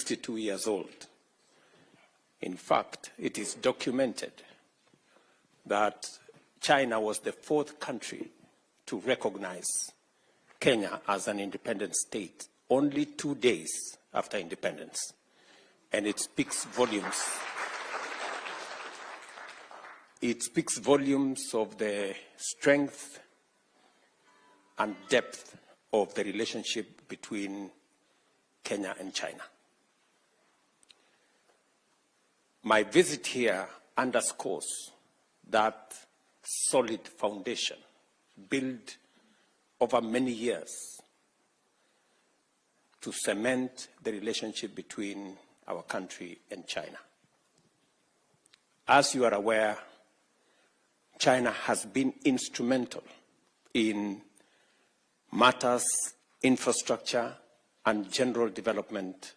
62 years old. In fact, it is documented that China was the 4th country to recognize Kenya as an independent state only 2 days after independence. And it speaks volumes. It speaks volumes of the strength and depth of the relationship between Kenya and China. My visit here underscores that solid foundation built over many years to cement the relationship between our country and China. As you are aware, China has been instrumental in matters, infrastructure, and general development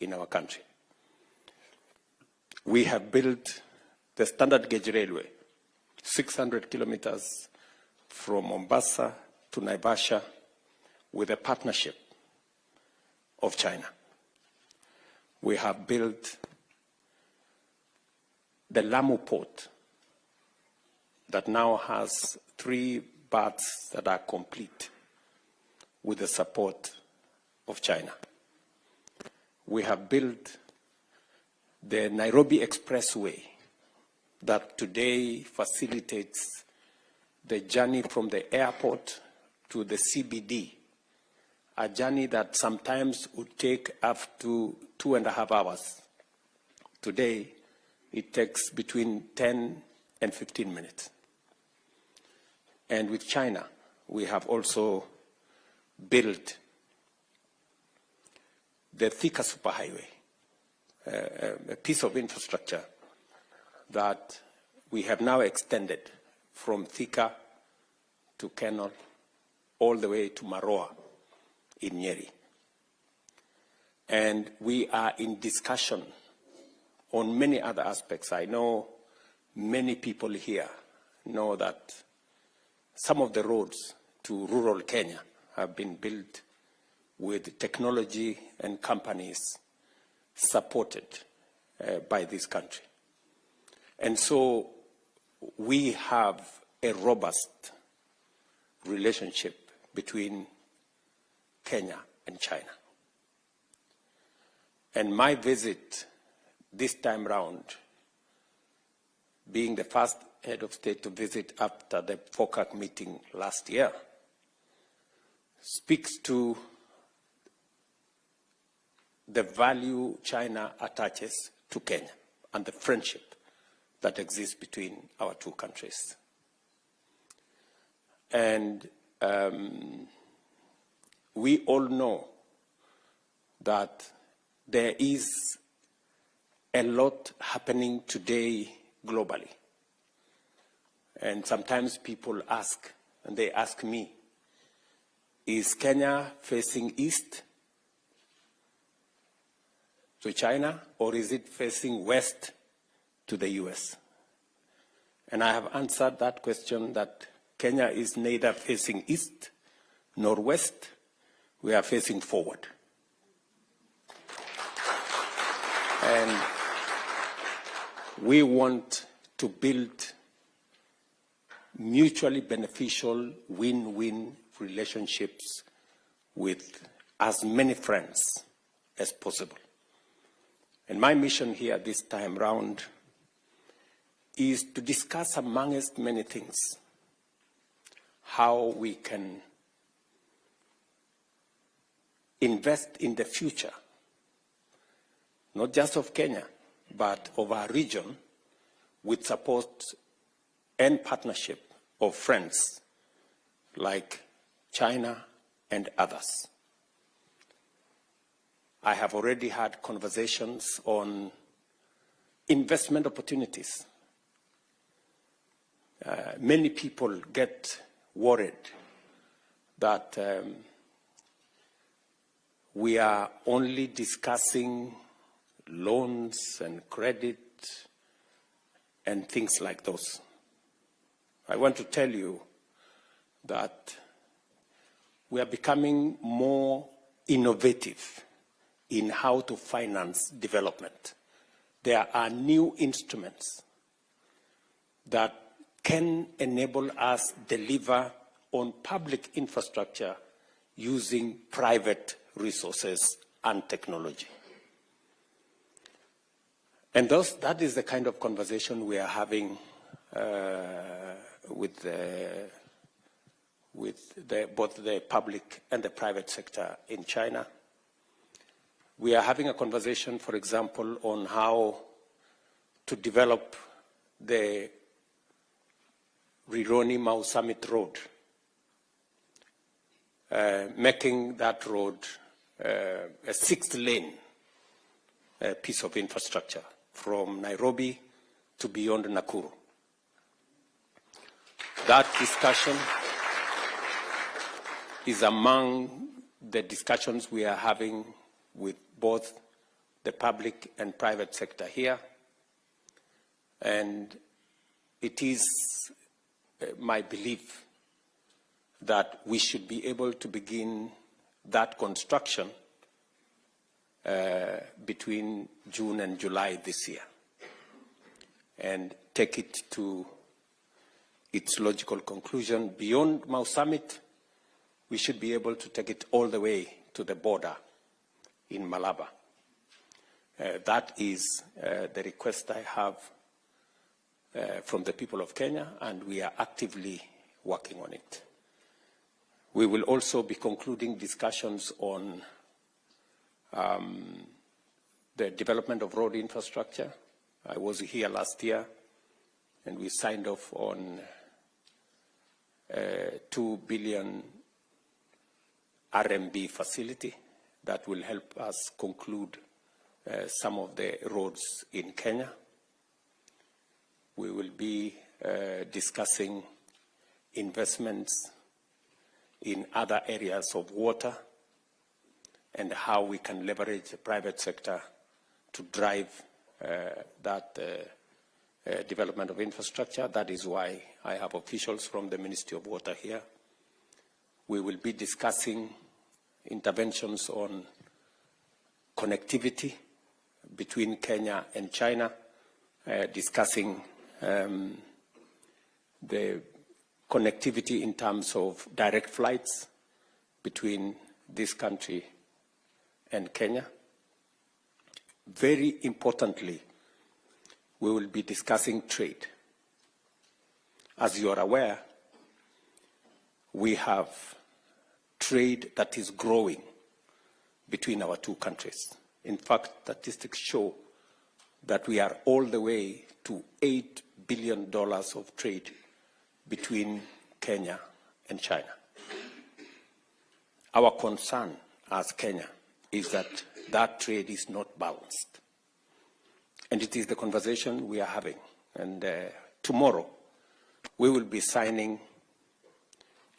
in our country. We have built the standard gauge railway, 600 kilometers from Mombasa to Naivasha, with a partnership of China. We have built the Lamu port that now has 3 berths that are complete with the support of China. We have built the Nairobi Expressway that today facilitates the journey from the airport to the CBD, a journey that sometimes would take up to 2.5 hours. Today, it takes between 10 and 15 minutes. And with China, we have also built the Thika superhighway, a piece of infrastructure that we have now extended from Thika to Kenol all the way to Maroa in Nyeri. And we are in discussion on many other aspects. I know many people here know that some of the roads to rural Kenya have been built with technology and companies supported by this country. And so we have a robust relationship between Kenya and China. And my visit this time round, being the first head of state to visit after the FOCAC meeting last year, speaks to the value China attaches to Kenya and the friendship that exists between our two countries. And we all know that there is a lot happening today globally. And sometimes people ask, and they ask me, is Kenya facing east to China, or is it facing west to the US? And I have answered that question that Kenya is neither facing east nor west. We are facing forward. And we want to build mutually beneficial win-win relationships with as many friends as possible. And my mission here this time round is to discuss, amongst many things, how we can invest in the future, not just of Kenya, but of our region, with support and partnership of friends like China and others. I have already had conversations on investment opportunities. Many people get worried that we are only discussing loans and credit and things like those. I want to tell you that we are becoming more innovative in how to finance development. There are new instruments that can enable us deliver on public infrastructure using private resources and technology. And that is the kind of conversation we are having with both the public and the private sector in China. We are having a conversation, for example, on how to develop the Rironi-Mau Summit Road, making that road a 6-lane piece of infrastructure from Nairobi to beyond Nakuru. That discussion is among the discussions we are having with both the public and private sector here. And it is my belief that we should be able to begin that construction between June and July this year and take it to its logical conclusion. Beyond Mau Summit, we should be able to take it all the way to the border in Malaba. That is the request I have from the people of Kenya, and we are actively working on it. We will also be concluding discussions on the development of road infrastructure. I was here last year, and we signed off on a 2 billion RMB facility that will help us conclude some of the roads in Kenya. We will be discussing investments in other areas of water and how we can leverage the private sector to drive that development of infrastructure. That is why I have officials from the Ministry of Water here. We will be discussing interventions on connectivity between Kenya and China, discussing the connectivity in terms of direct flights between this country and Kenya. Very importantly, we will be discussing trade. As you are aware, we have trade that is growing between our two countries. In fact, statistics show that we are all the way to $8 billion of trade between Kenya and China. Our concern as Kenya is that that trade is not balanced. And it is the conversation we are having. And tomorrow, we will be signing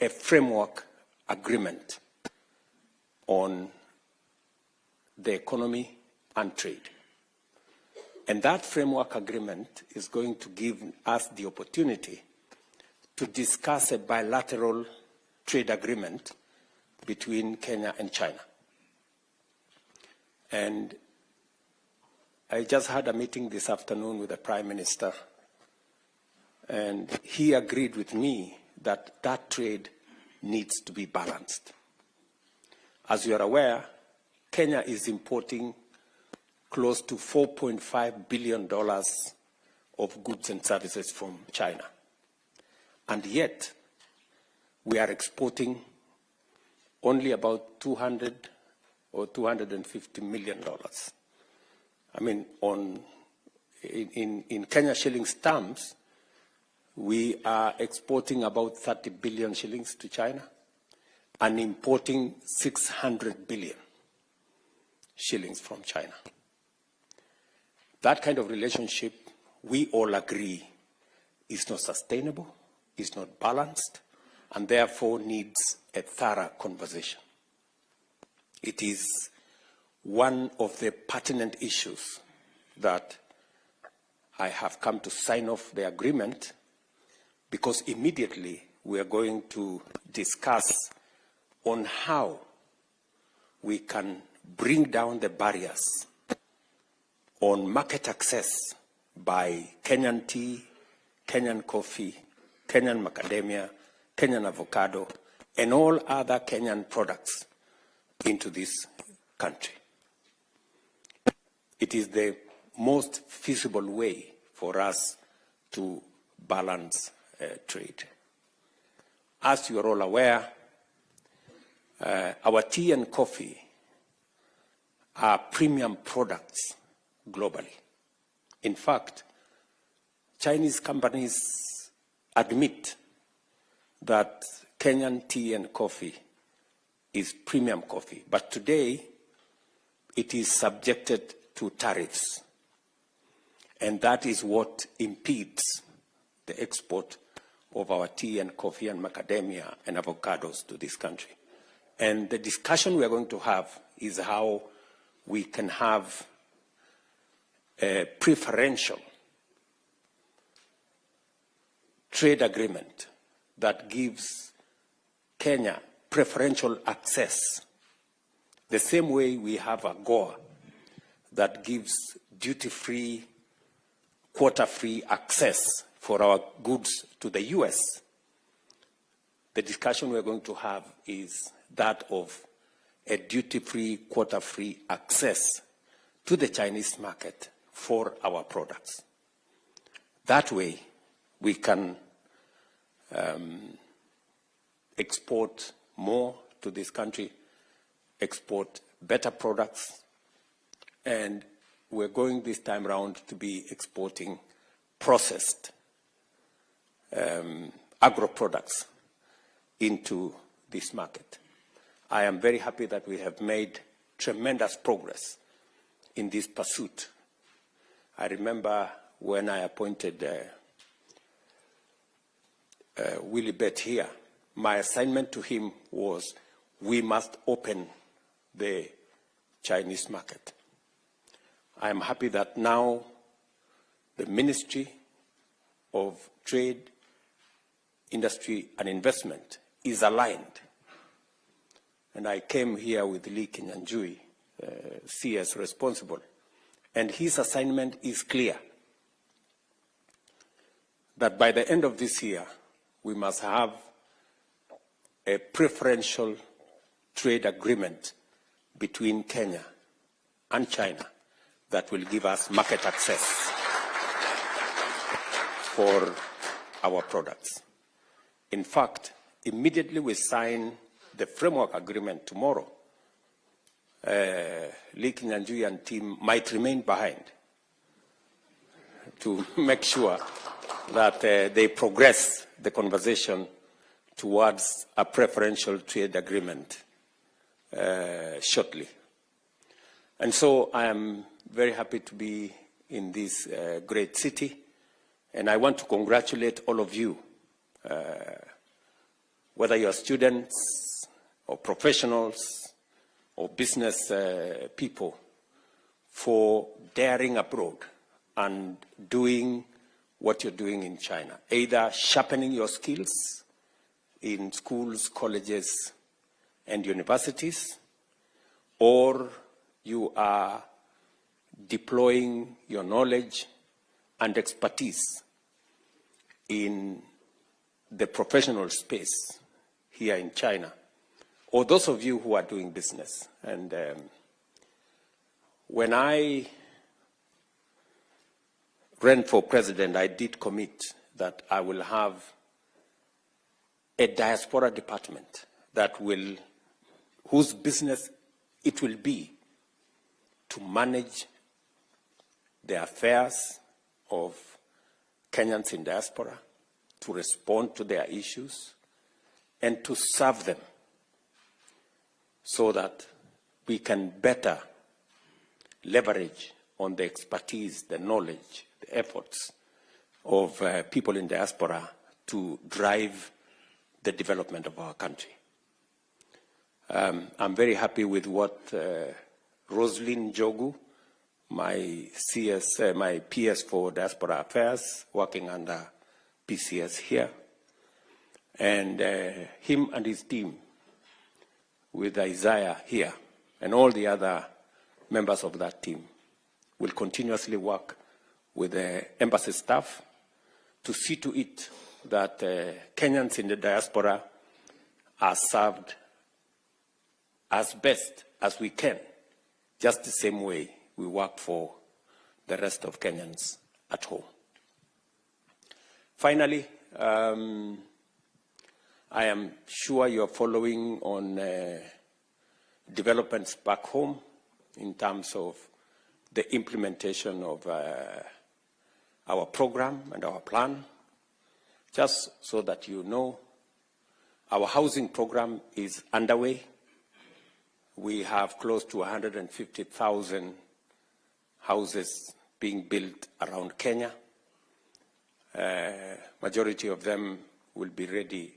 a framework agreement on the economy and trade. And that framework agreement is going to give us the opportunity to discuss a bilateral trade agreement between Kenya and China. And I just had a meeting this afternoon with the Prime Minister, and he agreed with me that that trade needs to be balanced. As you are aware, Kenya is importing close to $4.5 billion of goods and services from China. And yet, we are exporting only about $200 or $250 million. I mean, in Kenya shillings terms, we are exporting about 30 billion shillings to China and importing 600 billion shillings from China. That kind of relationship, we all agree, is not sustainable, is not balanced, and therefore needs a thorough conversation. It is one of the pertinent issues that I have come to sign off the agreement, because immediately we are going to discuss on how we can bring down the barriers on market access by Kenyan tea, Kenyan coffee, Kenyan macadamia, Kenyan avocado, and all other Kenyan products into this country. It is the most feasible way for us to balance trade. As you are all aware, our tea and coffee are premium products globally. In fact, Chinese companies admit that Kenyan tea and coffee is premium coffee, but today it is subjected to tariffs, and that is what impedes the export of our tea and coffee and macadamia and avocados to this country. And the discussion we are going to have is how we can have a preferential trade agreement that gives Kenya preferential access, the same way we have a AGOA that gives duty-free, quota-free access for our goods to the US. The discussion we're going to have is that of a duty-free, quota-free access to the Chinese market for our products. That way, we can export more to this country, export better products, and we're going this time around to be exporting processed agro-products into this market. I am very happy that we have made tremendous progress in this pursuit. I remember when I appointed Willie Bett here, my assignment to him was we must open the Chinese market. I am happy that now the Ministry of Trade, Industry and Investment is aligned. And I came here with Lee Kenyanjui, CS responsible, and his assignment is clear, that by the end of this year, we must have a preferential trade agreement between Kenya and China that will give us market access for our products. In fact, immediately we sign the framework agreement tomorrow, Lee Kenyanjui and team might remain behind to make sure that they progress the conversation towards a preferential trade agreement shortly. And so I am very happy to be in this great city, and I want to congratulate all of you, whether you are students or professionals or business people, for daring abroad and doing what you're doing in China, either sharpening your skills in schools, colleges, and universities, or you are deploying your knowledge and expertise in the professional space here in China, or those of you who are doing business. And when I ran for president, I did commit that I will have a diaspora department that will, whose business it will be to manage the affairs of Kenyans in diaspora, to respond to their issues, and to serve them so that we can better leverage on the expertise, the knowledge, the efforts of people in diaspora to drive the development of our country. I'm very happy with what Roslyn Jogu, my CS, my PS for Diaspora Affairs, working under PCS here, and him and his team with Isaiah here and all the other members of that team will continuously work with the embassy staff to see to it that Kenyans in the diaspora are served as best as we can, just the same way we work for the rest of Kenyans at home. Finally, I am sure you are following on developments back home in terms of the implementation of our program and our plan. Just so that you know, our housing program is underway. We have close to 150,000 houses being built around Kenya. Majority of them will be ready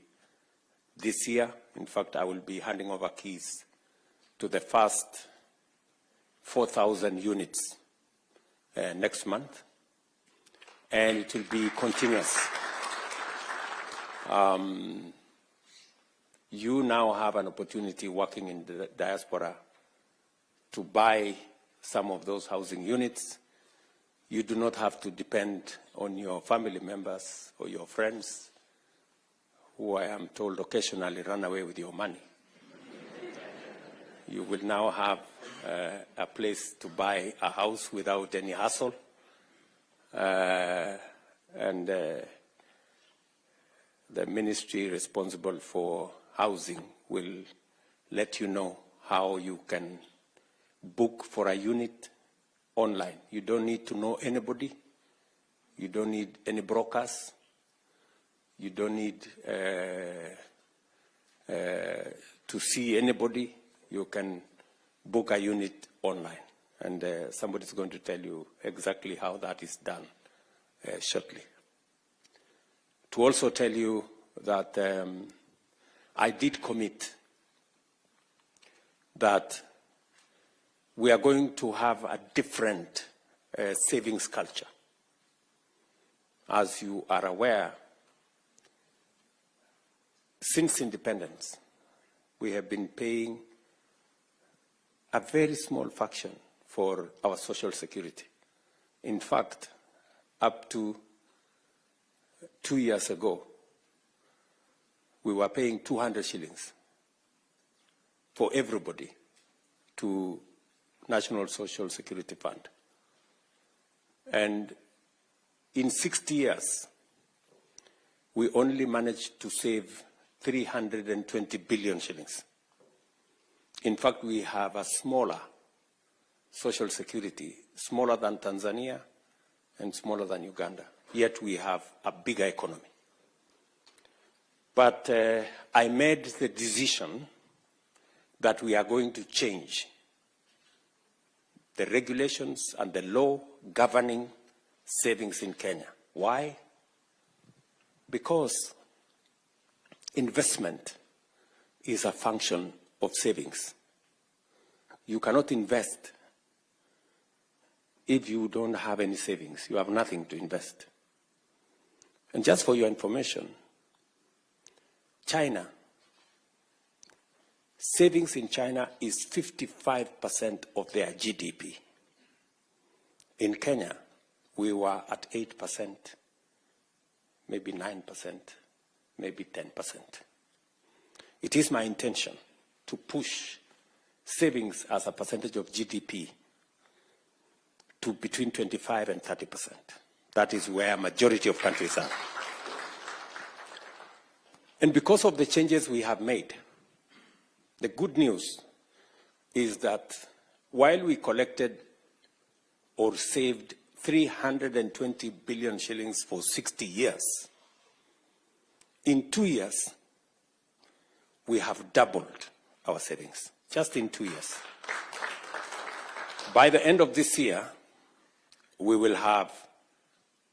this year. In fact, I will be handing over keys to the first 4,000 units next month, and it will be continuous. You now have an opportunity working in the diaspora to buy some of those housing units. You do not have to depend on your family members or your friends, who I am told occasionally run away with your money. You will now have a place to buy a house without any hassle. And the ministry responsible for housing will let you know how you can book for a unit online. You don't need to know anybody. You don't need any brokers. You don't need to see anybody. You can book a unit online. And somebody's going to tell you exactly how that is done shortly. To also tell you that I did commit that we are going to have a different savings culture. As you are aware, since independence, we have been paying a very small fraction for our social security. In fact, up to 2 years ago, we were paying 200 shillings for everybody to National Social Security Fund. And in 60 years, we only managed to save 320 billion shillings. In fact, we have a smaller social security, smaller than Tanzania and smaller than Uganda, yet we have a bigger economy. But I made the decision that we are going to change the regulations and the law governing savings in Kenya. Why? Because investment is a function of savings. You cannot invest if you don't have any savings. You have nothing to invest. And just for your information, China, savings in China is 55% of their GDP. In Kenya, we were at 8%, maybe 9%, maybe 10%. It is my intention to push savings as a percentage of GDP to between 25 and 30%. That is where a majority of countries are. And because of the changes we have made, the good news is that while we collected or saved 320 billion shillings for 60 years, in 2 years, we have doubled our savings, just in 2 years. By the end of this year, we will have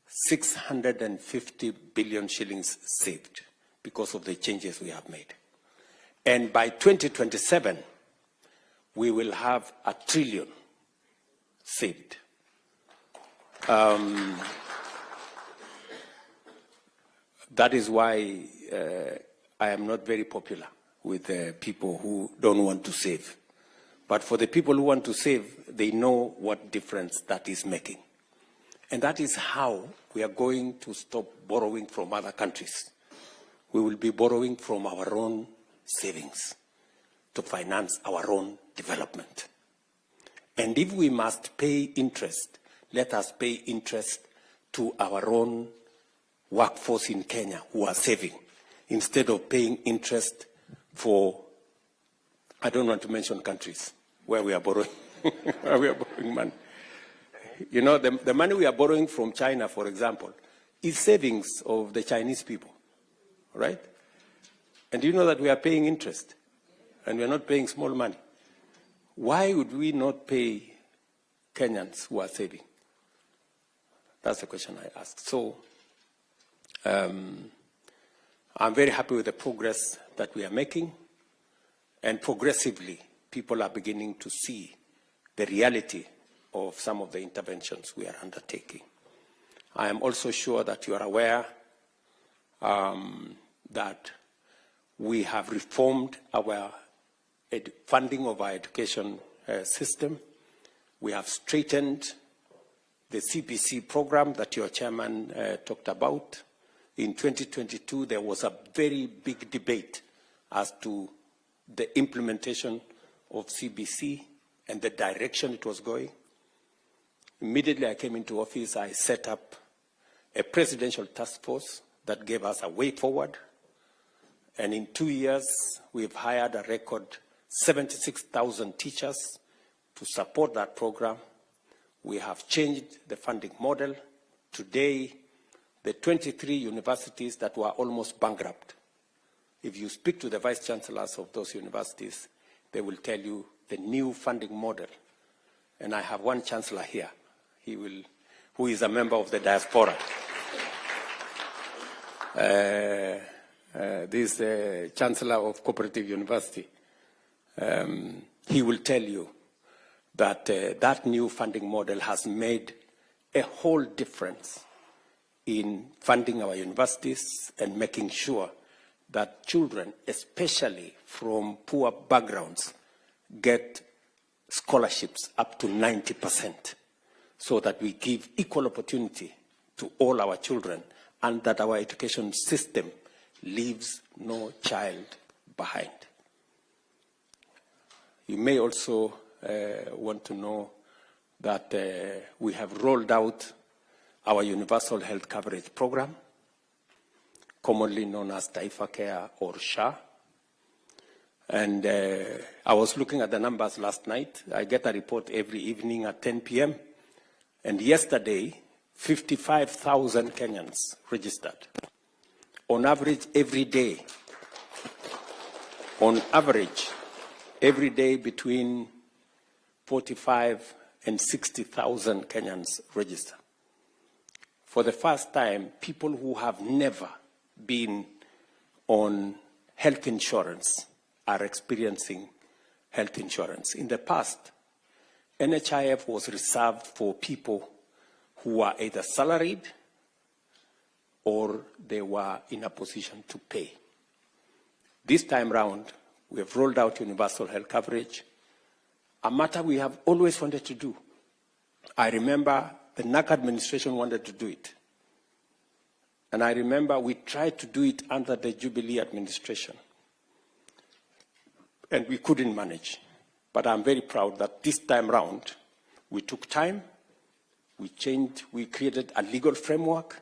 650 billion shillings saved because of the changes we have made. And by 2027, we will have 1 trillion saved. That is why I am not very popular with people who don't want to save. But for the people who want to save, they know what difference that is making. And that is how we are going to stop borrowing from other countries. We will be borrowing from our own savings to finance our own development. And if we must pay interest, let us pay interest to our own workforce in Kenya who are saving, instead of paying interest for, I don't want to mention countries where we are borrowing, where we are borrowing money. You know, the money we are borrowing from China, for example, is savings of the Chinese people, right? And you know that we are paying interest, and we are not paying small money. Why would we not pay Kenyans who are saving? That's the question I ask. So I'm very happy with the progress that we are making, and progressively people are beginning to see the reality of some of the interventions we are undertaking. I am also sure that you are aware that we have reformed our funding of our education system. We have straightened the CBC program that your chairman talked about. In 2022, there was a very big debate as to the implementation of CBC and the direction it was going. Immediately I came into office, I set up a presidential task force that gave us a way forward. And in 2 years, we've hired a record 76,000 teachers to support that program. We have changed the funding model. Today, the 23 universities that were almost bankrupt, if you speak to the vice chancellors of those universities, they will tell you the new funding model. And I have one chancellor here, who is a member of the diaspora. This chancellor of Cooperative University. He will tell you that that new funding model has made a whole difference in funding our universities and making sure that children, especially from poor backgrounds, get scholarships up to 90%, so that we give equal opportunity to all our children and that our education system leaves no child behind. You may also want to know that we have rolled out our universal health coverage program, commonly known as Taifa Care or SHA. And I was looking at the numbers last night. I get a report every evening at 10 p.m. And yesterday, 55,000 Kenyans registered. On average, every day, between 45 and 60,000 Kenyans register. For the first time, people who have never been on health insurance are experiencing health insurance. In the past, NHIF was reserved for people who were either salaried or they were in a position to pay. This time round, we have rolled out universal health coverage, a matter we have always wanted to do. I remember the NAC administration wanted to do it. And I remember we tried to do it under the Jubilee administration. And we couldn't manage. But I'm very proud that this time round, we took time, we changed, we created a legal framework.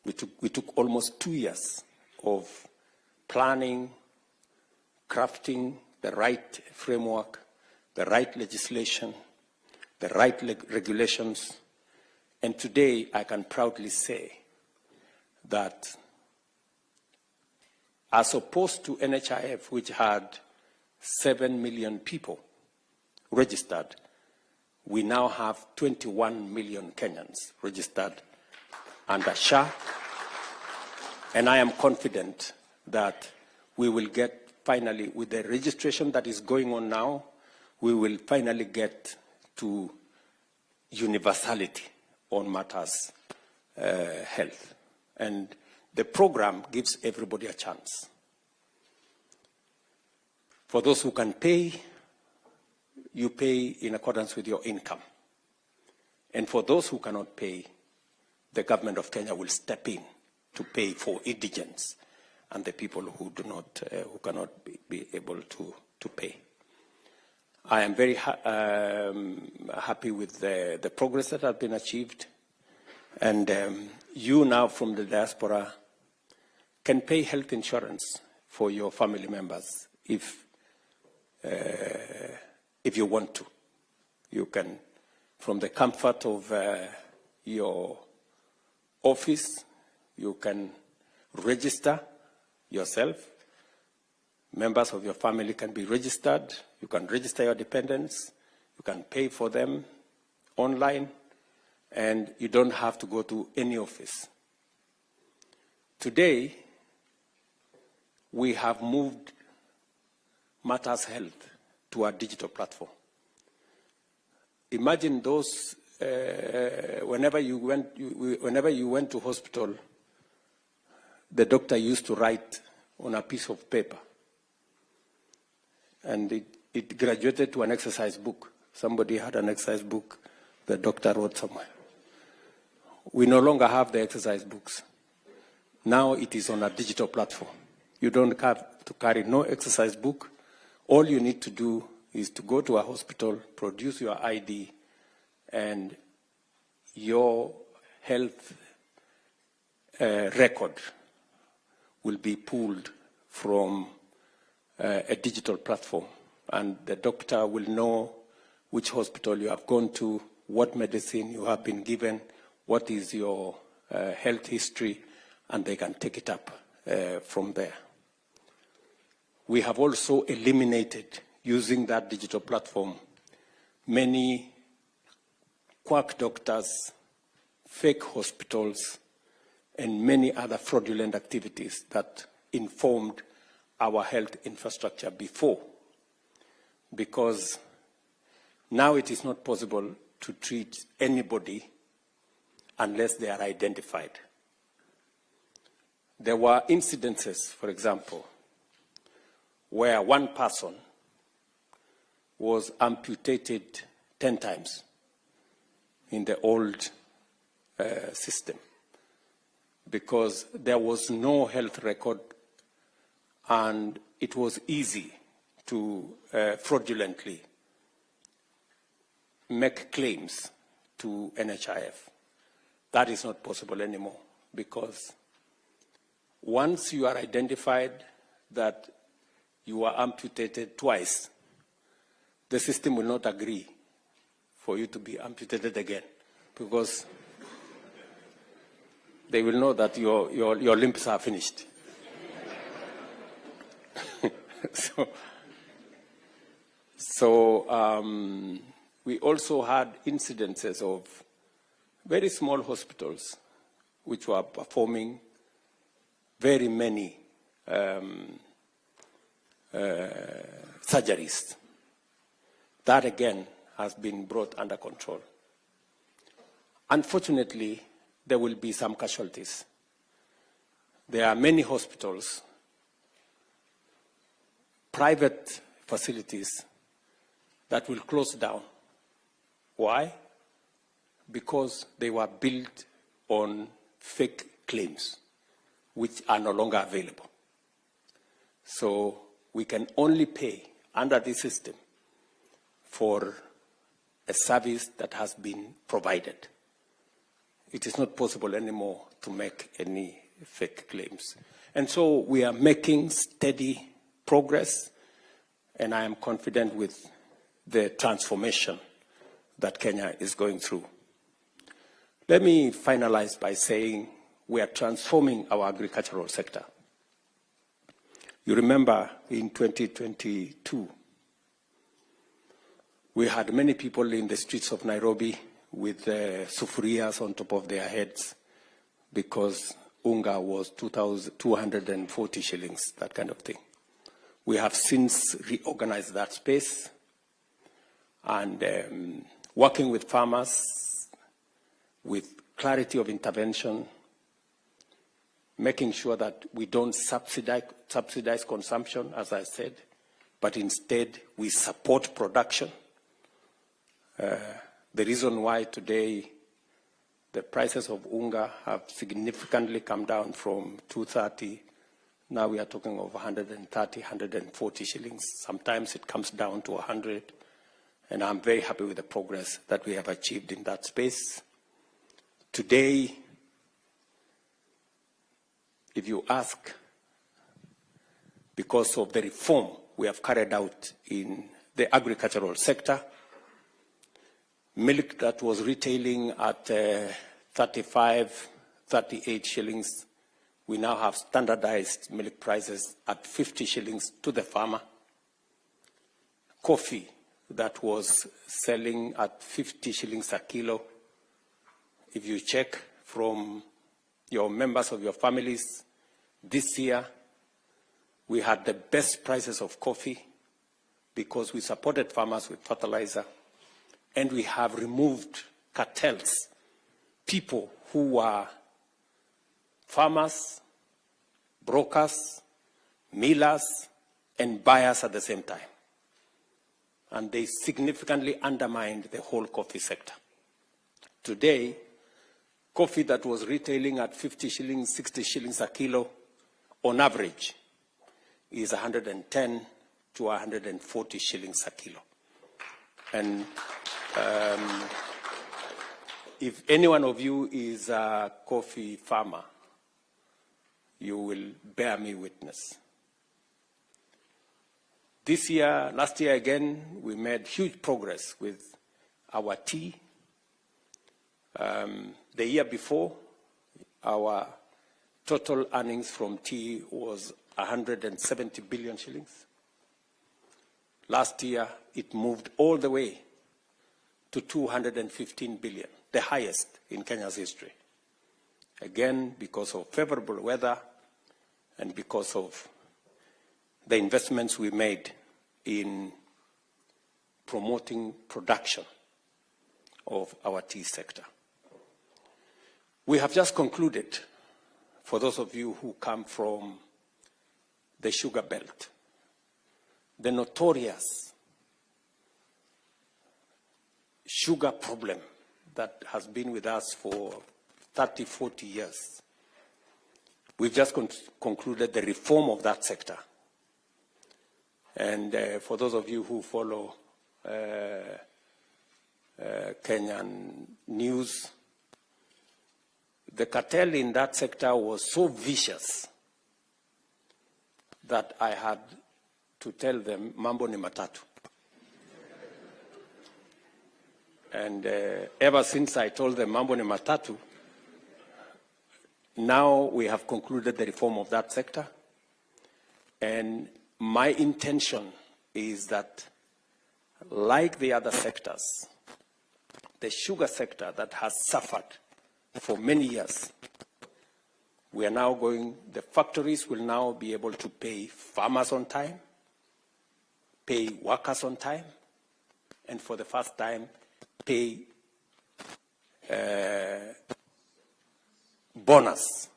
We took almost 2 years of planning, crafting the right framework, the right legislation, the right regulations. And today, I can proudly say that as opposed to NHIF, which had 7 million people registered, we now have 21 million Kenyans registered under SHA. And I am confident that we will get finally, with the registration that is going on now, we will finally get to universality on matters health. And the program gives everybody a chance. For those who can pay, you pay in accordance with your income. And for those who cannot pay, the government of Kenya will step in to pay for indigents and the people who do not, who cannot be able to pay. I am very happy with the progress that has been achieved. And you now from the diaspora can pay health insurance for your family members if you want to. You can, from the comfort of your office, you can register yourself. Members of your family can be registered. You can register your dependents. You can pay for them online, and you don't have to go to any office. Today, we have moved Matters Health to a digital platform. Imagine those, whenever you went to hospital, the doctor used to write on a piece of paper. And it graduated to an exercise book. Somebody had an exercise book the doctor wrote somewhere. We no longer have the exercise books. Now it is on a digital platform. You don't have to carry no exercise book. All you need to do is to go to a hospital, produce your ID, and your health record will be pulled from a digital platform. And the doctor will know which hospital you have gone to, what medicine you have been given, what is your health history, and they can take it up from there. We have also eliminated, using that digital platform, many quack doctors, fake hospitals, and many other fraudulent activities that informed our health infrastructure before. Because now it is not possible to treat anybody unless they are identified. There were incidences, for example, where one person was amputated 10 times in the old system because there was no health record, and it was easy to fraudulently make claims to NHIF. That is not possible anymore, because once you are identified that you are amputated twice, the system will not agree for you to be amputated again, because they will know that your limbs are finished. So we also had incidences of very small hospitals which were performing very many surgeries. That again has been brought under control. Unfortunately, there will be some casualties. There are many hospitals, private facilities, that will close down. Why? Because they were built on fake claims, which are no longer available. So we can only pay under this system for a service that has been provided. It is not possible anymore to make any fake claims. And so we are making steady progress, and I am confident with the transformation that Kenya is going through. Let me finalize by saying we are transforming our agricultural sector. You remember in 2022, we had many people in the streets of Nairobi with sufurias on top of their heads because unga was 240 shillings, that kind of thing. We have since reorganized that space and working with farmers with clarity of intervention, making sure that we don't subsidize consumption, as I said, but instead we support production The reason why today the prices of unga have significantly come down from 230, now we are talking of 130, 140 shillings. Sometimes it comes down to 100, and I'm very happy with the progress that we have achieved in that space. Today, if you ask, because of the reform we have carried out in the agricultural sector, milk that was retailing at 35, 38 shillings, we now have standardized milk prices at 50 shillings to the farmer. Coffee that was selling at 50 shillings a kilo, if you check from your members of your families, this year we had the best prices of coffee because we supported farmers with fertilizer, and we have removed cartels, people who are farmers, brokers, millers, and buyers at the same time. And they significantly undermined the whole coffee sector. Today, coffee that was retailing at 50 shillings, 60 shillings a kilo, on average, is 110 to 140 shillings a kilo. And if any one of you is a coffee farmer, you will bear me witness. This year, last year again, we made huge progress with our tea. The year before, our total earnings from tea was 170 billion shillings. Last year, it moved all the way to 215 billion, the highest in Kenya's history. Again, because of favorable weather and because of the investments we made in promoting production of our tea sector. We have just concluded, for those of you who come from the sugar belt, the notorious sugar problem that has been with us for 30, 40 years. We've just concluded the reform of that sector. And for those of you who follow Kenyan news, the cartel in that sector was so vicious that I had to tell them, mambo ni matatu. And ever since I told them mambo ni matatu, now we have concluded the reform of that sector. And my intention is that, like the other sectors, the sugar sector that has suffered for many years, we are now going, the factories will now be able to pay farmers on time, pay workers on time, and for the first time, pay bonus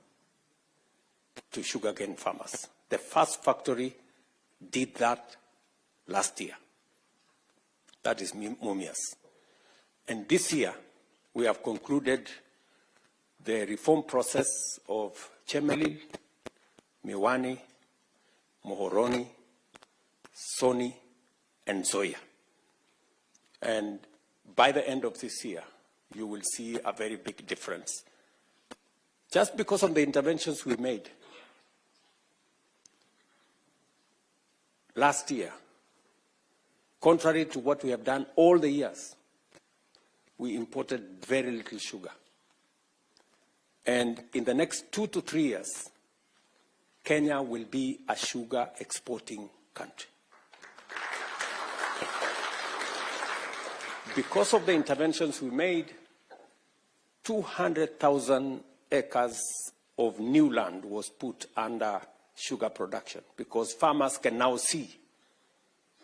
to sugarcane farmers. The first factory did that last year. That is Mumias. And this year, we have concluded the reform process of Chemelil, Miwani, Mohoroni, Soni, and Zoya. And by the end of this year, you will see a very big difference. Just because of the interventions we made. Last year, contrary to what we have done all the years, we imported very little sugar. And in the next 2 to 3 years, Kenya will be a sugar exporting country. Because of the interventions we made, 200,000 acres of new land was put under sugar production, because farmers can now see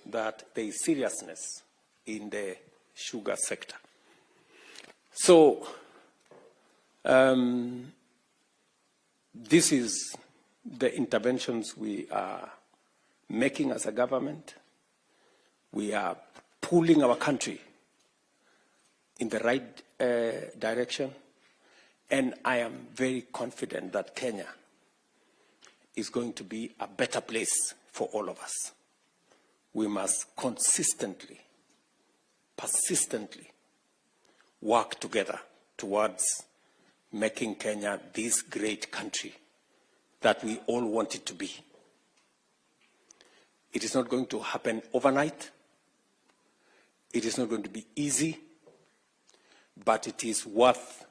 that there is seriousness in the sugar sector. So, this is the interventions we are making as a government. We are pulling our country in the right direction, and I am very confident that Kenya is going to be a better place for all of us. We must consistently, persistently work together towards making Kenya this great country that we all want it to be. It is not going to happen overnight. It is not going to be easy, but it is worth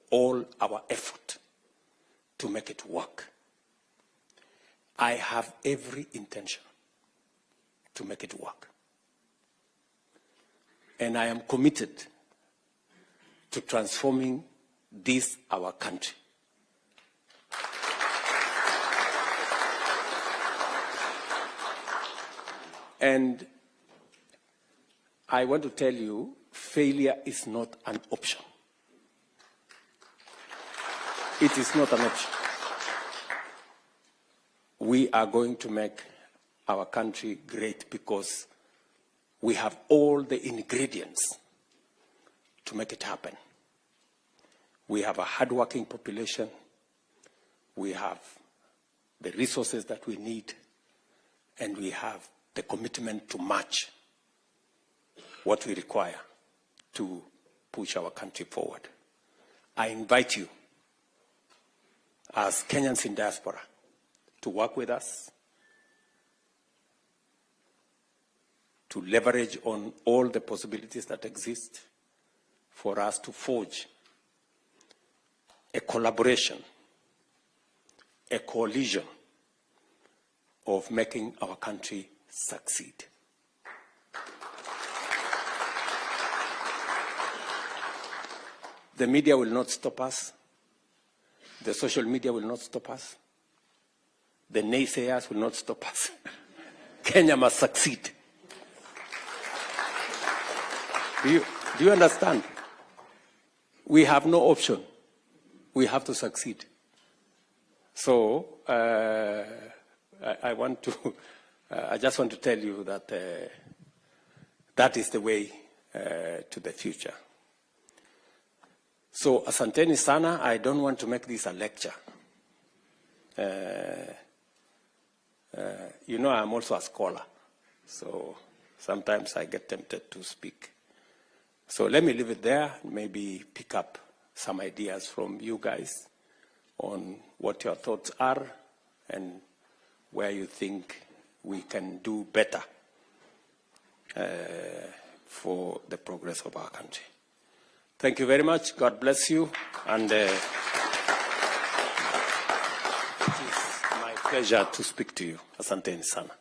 all our effort to make it work. I have every intention to make it work. And I am committed to transforming this, our country. And I want to tell you, failure is not an option. It is not an option. We are going to make our country great because we have all the ingredients to make it happen. We have a hardworking population. We have the resources that we need, and we have the commitment to match what we require to push our country forward. I invite you, as Kenyans in diaspora, to work with us, to leverage on all the possibilities that exist for us to forge a collaboration, a coalition of making our country succeed. The media will not stop us. The social media will not stop us. The naysayers will not stop us. Kenya must succeed. Do you understand? We have no option. We have to succeed. So I just want to tell you that that is the way to the future. So asanteni sana. I don't want to make this a lecture. You know, I'm also a scholar, so sometimes I get tempted to speak. So let me leave it there, maybe pick up some ideas from you guys on what your thoughts are and where you think we can do better for the progress of our country. Thank you very much. God bless you. And it is my pleasure to speak to you. Asanteni sana.